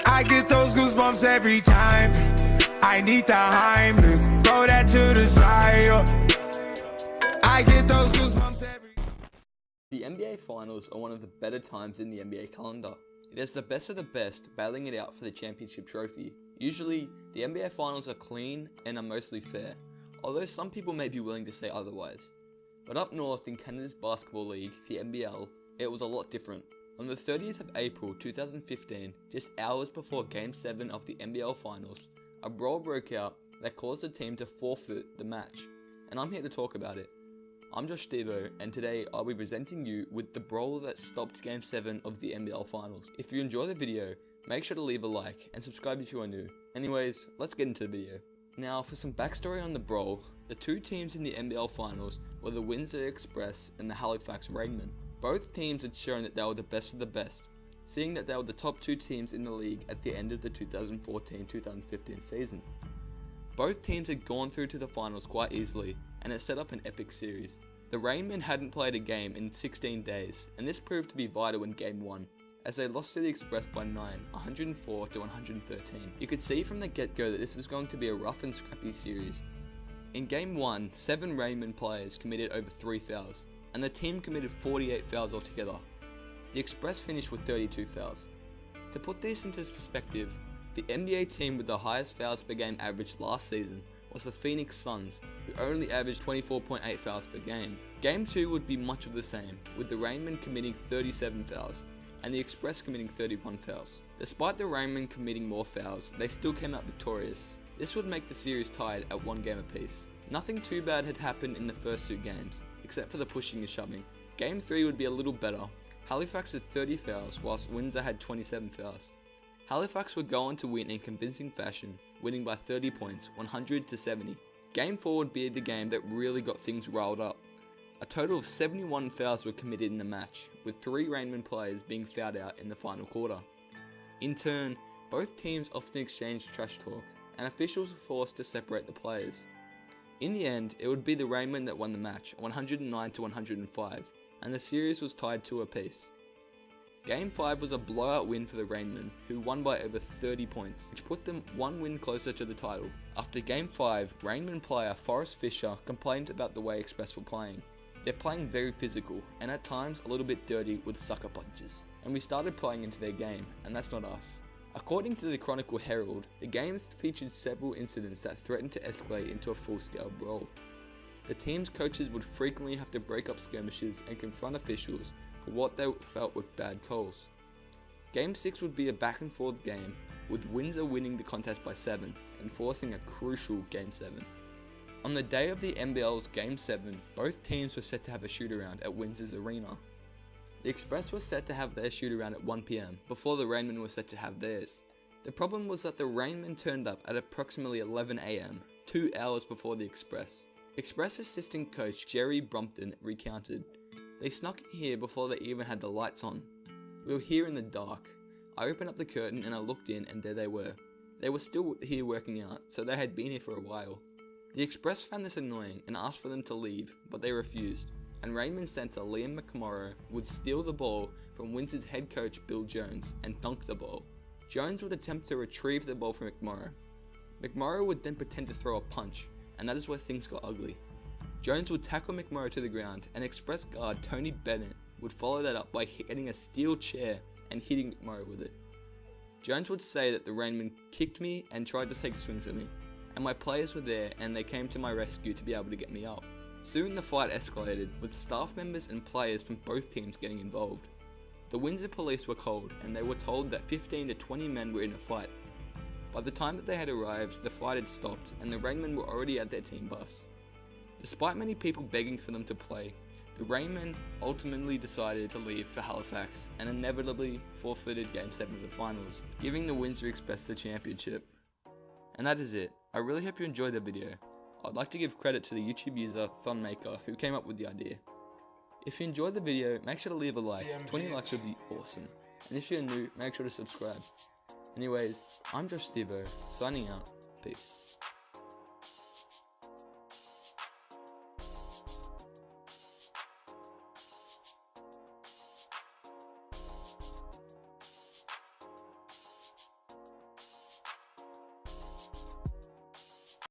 I get those goosebumps every time. I need the Heimlich, throw that to the side. I get those goosebumps every. The NBA Finals are one of the better times in the NBA calendar. It has the best of the best battling it out for the championship trophy. Usually, the NBA Finals are clean and are mostly fair, although some people may be willing to say otherwise. But up north in Canada's basketball league, the NBL, it was a lot different. On the 30th of April 2015, just hours before Game 7 of the NBL Finals, a brawl broke out that caused the team to forfeit the match, and I'm here to talk about it. I'm Josh Devo, and today I'll be presenting you with the brawl that stopped Game 7 of the NBL Finals. If you enjoy the video, make sure to leave a like and subscribe if you are new. Anyways, let's get into the video. Now, for some backstory on the brawl, the two teams in the NBL Finals were the Windsor Express and the Halifax Rainmen. Both teams had shown that they were the best of the best, seeing that they were the top two teams in the league at the end of the 2014-2015 season. Both teams had gone through to the finals quite easily, and it set up an epic series. The Rainmen hadn't played a game in 16 days, and this proved to be vital in Game 1, as they lost to the Express by 9, 104 to 113. You could see from the get-go that this was going to be a rough and scrappy series. In Game 1, 7 Rainmen players committed over 3 fouls, and the team committed 48 fouls altogether. The Express finished with 32 fouls. To put this into perspective, the NBA team with the highest fouls per game average last season was the Phoenix Suns, who only averaged 24.8 fouls per game. Game 2 would be much of the same, with the Rainmen committing 37 fouls, and the Express committing 31 fouls. Despite the Rainmen committing more fouls, they still came out victorious. This would make the series tied at 1 game apiece. Nothing too bad had happened in the first 2 games, except for the pushing and shoving. Game 3 would be a little better. Halifax had 30 fouls, whilst Windsor had 27 fouls. Halifax would go on to win in convincing fashion, winning by 30 points, 100 to 70. Game 4 would be the game that really got things riled up. A total of 71 fouls were committed in the match, with 3 Rainmen players being fouled out in the final quarter. In turn, both teams often exchanged trash talk, and officials were forced to separate the players. In the end, it would be the Rainmen that won the match, 109 to 105, and the series was tied 2 apiece. Game 5 was a blowout win for the Rainmen, who won by over 30 points, which put them 1 win closer to the title. After Game 5, Rainmen player Forrest Fisher complained about the way Express were playing. They're playing very physical, and at times a little bit dirty with sucker punches. And we started playing into their game, and that's not us. According to the Chronicle Herald, the game featured several incidents that threatened to escalate into a full-scale brawl. The team's coaches would frequently have to break up skirmishes and confront officials for what they felt were bad calls. Game 6 would be a back and forth game, with Windsor winning the contest by 7 and forcing a crucial Game 7. On the day of the NBL's Game 7, both teams were set to have a shoot-around at Windsor's arena. The Express was set to have their shoot-around at 1 PM, before the Rainmen were set to have theirs. The problem was that the Rainmen turned up at approximately 11 AM, 2 hours before the Express. Express assistant coach Jerry Brompton recounted, "They snuck in here before they even had the lights on. We were here in the dark. I opened up the curtain and I looked in, and there they were. They were still here working out, so they had been here for a while." The Express found this annoying and asked for them to leave, but they refused, and Rainmen center Liam McMorrow would steal the ball from Windsor's head coach Bill Jones and dunk the ball. Jones would attempt to retrieve the ball from McMorrow. McMorrow would then pretend to throw a punch, and that is where things got ugly. Jones would tackle McMorrow to the ground, and Express guard Tony Bennett would follow that up by hitting a steel chair and hitting McMorrow with it. Jones would say that the Rainmen kicked me and tried to take swings at me, and my players were there and they came to my rescue to be able to get me up. Soon the fight escalated, with staff members and players from both teams getting involved. The Windsor police were called, and they were told that 15 to 20 men were in a fight. By the time that they had arrived, the fight had stopped, and the Rainmen were already at their team bus. Despite many people begging for them to play, the Rainmen ultimately decided to leave for Halifax and inevitably forfeited Game 7 of the finals, giving the Windsor Express the championship. And that is it. I really hope you enjoyed the video. I'd like to give credit to the YouTube user Thunmaker who came up with the idea. If you enjoyed the video, make sure to leave a like. 20 likes would be awesome. And if you're new, make sure to subscribe. Anyways, I'm Josh Devo, signing out. Peace.